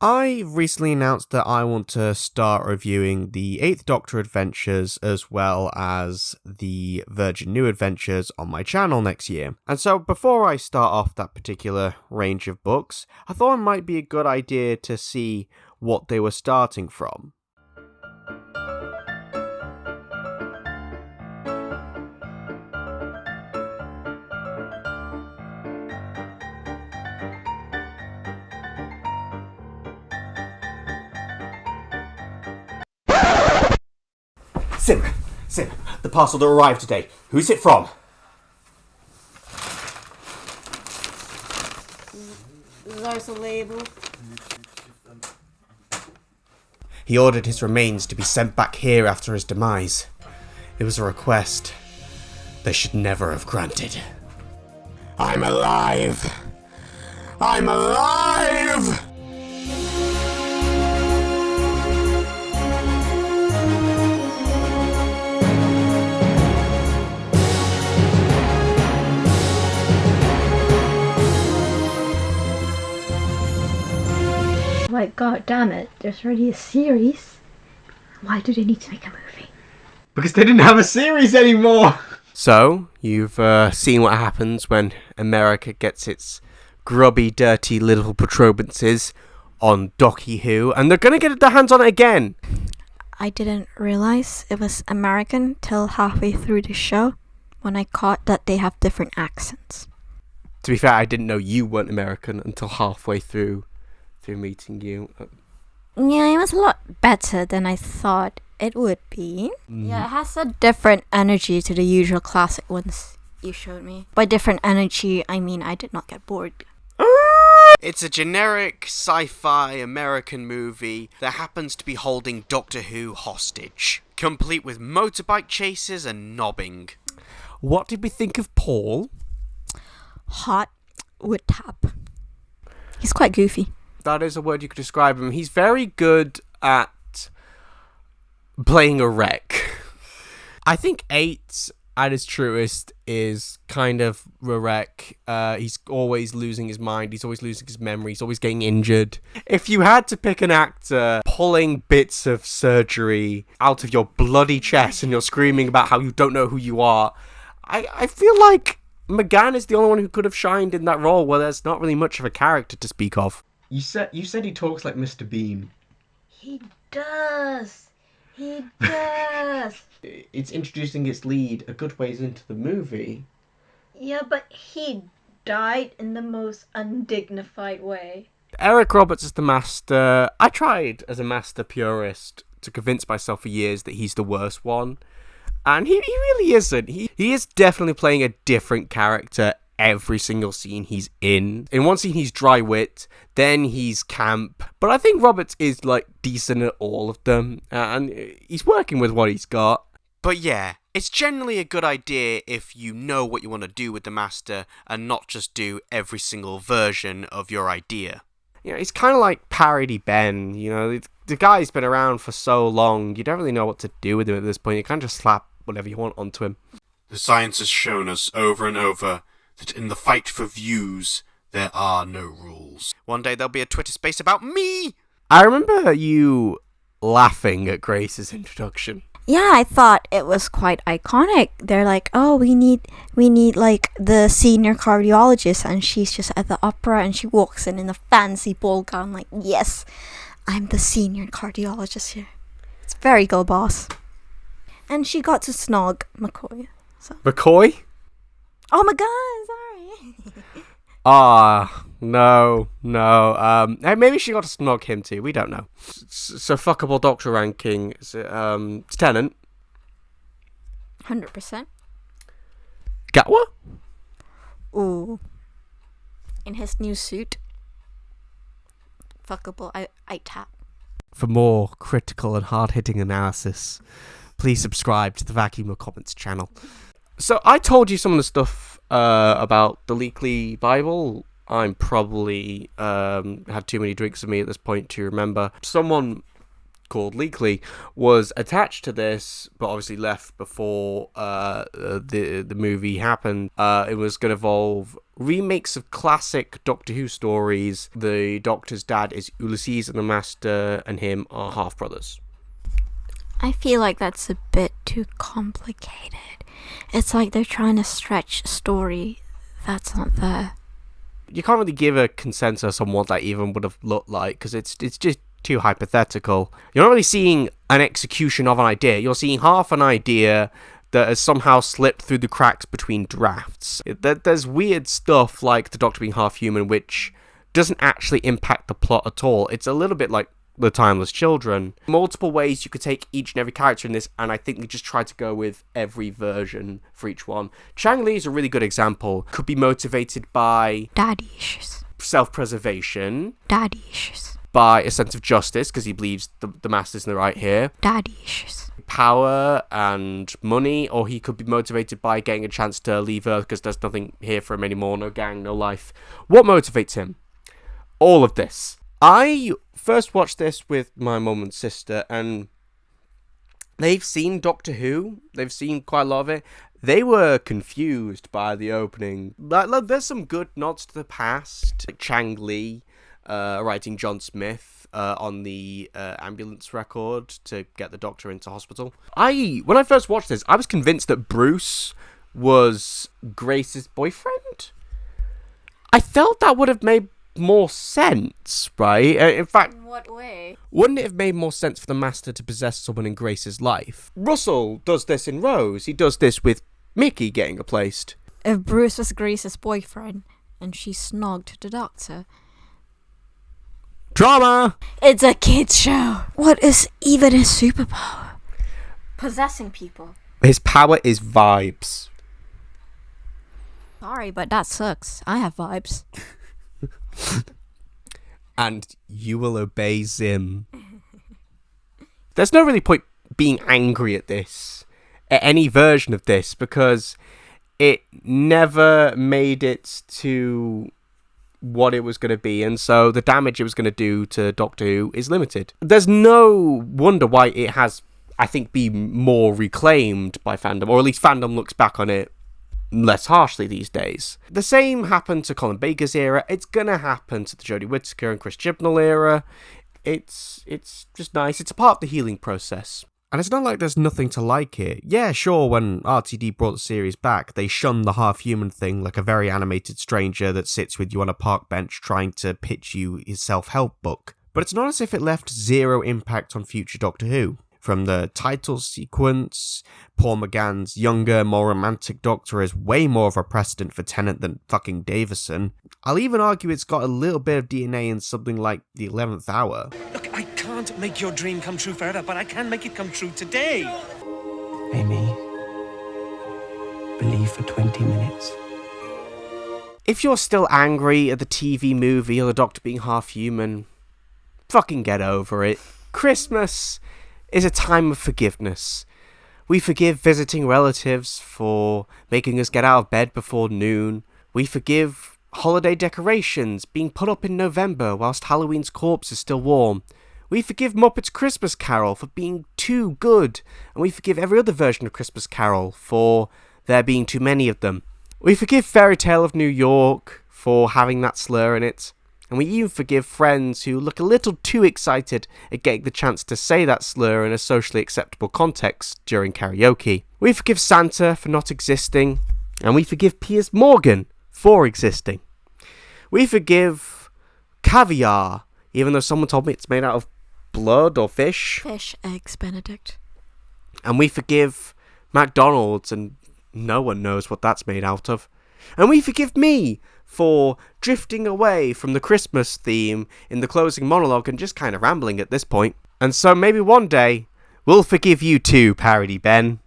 I recently announced that I want to start reviewing the Eighth Doctor Adventures as well as the Virgin New Adventures on my channel next year. And so before I start off that particular range of books, I thought it might be a good idea to see what they were starting from. Sim, the parcel that arrived today. Who's it from? There's a label. He ordered his remains to be sent back here after his demise. It was a request they should never have granted. I'm alive! I'm alive! Like, god damn it, there's already a series. Why do they need to make a movie? Because they didn't have a series anymore! So, you've seen what happens when America gets its grubby, dirty little protuberances on Doctor Who, and they're gonna get their hands on it again! I didn't realize it was American till halfway through the show when I caught that they have different accents. To be fair, I didn't know you weren't American until halfway through meeting you. Yeah, it was a lot better than I thought it would be. Yeah, it has a different energy to the usual classic ones you showed me. By different energy, I mean I did not get bored. It's a generic sci-fi American movie that happens to be holding Doctor Who hostage, complete with motorbike chases and nobbing. What did we think of Paul? Hot wood tap. He's quite goofy. That is a word you could describe him. He's very good at playing a wreck. I think 8 at his truest is kind of a wreck. He's always losing his mind. He's always losing his memory. He's always getting injured. If you had to pick an actor pulling bits of surgery out of your bloody chest and you're screaming about how you don't know who you are, I feel like McGann is the only one who could have shined in that role where there's not really much of a character to speak of. You said he talks like Mr. Bean. He does. He does. It's introducing its lead a good ways into the movie. Yeah, but he died in the most undignified way. Eric Roberts is the master. I tried as a master purist to convince myself for years that he's the worst one. And he really isn't. He is definitely playing a different character every single scene he's in. In one scene he's dry wit, then he's camp. But I think Roberts is like decent at all of them. And he's working with what he's got. But yeah, it's generally a good idea if you know what you want to do with the master and not just do every single version of your idea. You know, it's kind of like Parody Ben. You know, the guy's been around for so long, you don't really know what to do with him at this point. You can't just slap whatever you want onto him. The science has shown us over and over that in the fight for views, there are no rules. One day there'll be a Twitter space about me! I remember you laughing at Grace's introduction. Yeah, I thought it was quite iconic. They're like, oh, we need like the senior cardiologist, and she's just at the opera and she walks in a fancy ball gown like, yes, I'm the senior cardiologist here. It's very go boss. And she got to snog McCoy. So. McCoy? Oh my god, sorry. No. Maybe she got to snog him too. We don't know. So fuckable Doctor ranking. It's Tennant. 100%. Gatwa? Ooh. In his new suit. Fuckable. I tap. For more critical and hard-hitting analysis, please subscribe to the Vacuum of Comments channel. So I told you some of the stuff about the Leakley Bible. I'm probably had too many drinks of me at this point to remember. Someone called Leakley, was attached to this, but obviously left before the movie happened. It was going to involve remakes of classic Doctor Who stories. The Doctor's dad is Ulysses, and the Master and him are half-brothers. I feel like that's a bit too complicated. It's like they're trying to stretch a story that's not there. You can't really give a consensus on what that even would have looked like, because it's just too hypothetical. You're not really seeing an execution of an idea. You're seeing half an idea that has somehow slipped through the cracks between drafts. There's weird stuff like the Doctor being half human, which doesn't actually impact the plot at all. It's a little bit like the Timeless Children. Multiple ways you could take each and every character in this, and I think they just try to go with every version for each one. Chang Li is a really good example. Could be motivated by Daddy issues. Self-preservation. Daddy issues. By a sense of justice, because he believes the Master's in the right here. Daddy issues. Power and money, or he could be motivated by getting a chance to leave Earth because there's nothing here for him anymore, no gang, no life. What motivates him? All of this. I first watched this with my mum and sister, and they've seen Doctor Who. They've seen quite a lot of it. They were confused by the opening. There's some good nods to the past. Like Chang Li writing John Smith on the ambulance record to get the Doctor into hospital. When I first watched this, I was convinced that Bruce was Grace's boyfriend. I felt that would have made more sense, right? In fact, In what way? wouldn't it have made more sense for the Master to possess someone in Grace's life? Russell does this in Rose. He does this with Mickey getting replaced. If Bruce was Grace's boyfriend and she snogged the Doctor. Drama! It's a kid's show. What is even his superpower? Possessing people. His power is vibes. Sorry, but that sucks. I have vibes. And you will obey Zim. There's no really point being angry at this, at any version of this, because it never made it to what it was going to be, and so the damage it was going to do to Doctor Who is limited. There's no wonder why it has, I think, been more reclaimed by fandom, or at least fandom looks back on it less harshly these days. The same happened to Colin Baker's era. It's gonna happen to the Jodie Whittaker and Chris Chibnall era. It's just nice. It's a part of the healing process. And it's not like there's nothing to like here. Yeah, sure, when RTD brought the series back, they shunned the half-human thing like a very animated stranger that sits with you on a park bench trying to pitch you his self-help book. But it's not as if it left zero impact on future Doctor Who. From the title sequence, Paul McGann's younger, more romantic Doctor is way more of a precedent for Tennant than fucking Davison. I'll even argue it's got a little bit of DNA in something like The 11th Hour. Look, I can't make your dream come true forever, but I can make it come true today. Amy, believe for 20 minutes. If you're still angry at the TV movie or the Doctor being half human, fucking get over it. Christmas is a time of forgiveness. We forgive visiting relatives for making us get out of bed before noon. We forgive holiday decorations being put up in November whilst Halloween's corpse is still warm. We forgive Muppets Christmas Carol for being too good, and we forgive every other version of Christmas Carol for there being too many of them. We forgive Fairy Tale of New York for having that slur in it. And we even forgive friends who look a little too excited at getting the chance to say that slur in a socially acceptable context during karaoke. We forgive Santa for not existing, and we forgive Piers Morgan for existing. We forgive caviar, even though someone told me it's made out of blood or fish. Fish, eggs, Benedict. And we forgive McDonald's, and no one knows what that's made out of. And we forgive me for drifting away from the Christmas theme in the closing monologue and just kind of rambling at this point. And so maybe one day, we'll forgive you too, Parody Ben.